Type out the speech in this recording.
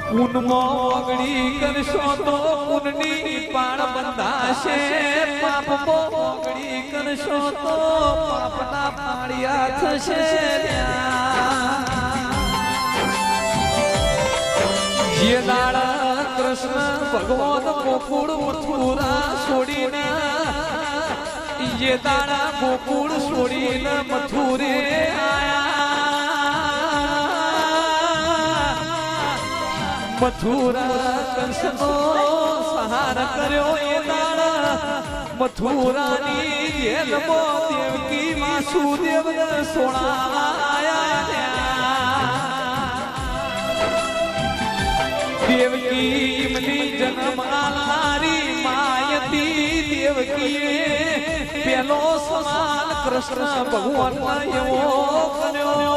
કુનમાં ઓગળી કરશો તો કુનની પાળ બંધાશે પાપમાં ઓગળી કરશો તો પાપના પાળિયા થશે જે દાડા કૃષ્ણ ભગવાન ગોકુળ મથુરા છોડીને જે દાડા ગોકુળ છોડીને મથુરે મથુરા કંસનો સહાર કર્યો એ દાડા મથુરાની જેલમાં દેવકી વાસુદેવ સોણાયા દેવકી મની જન્મ આલારી માયતી દેવકીએ પેલો સવાલ કૃષ્ણ ભગવાન એવો કર્યો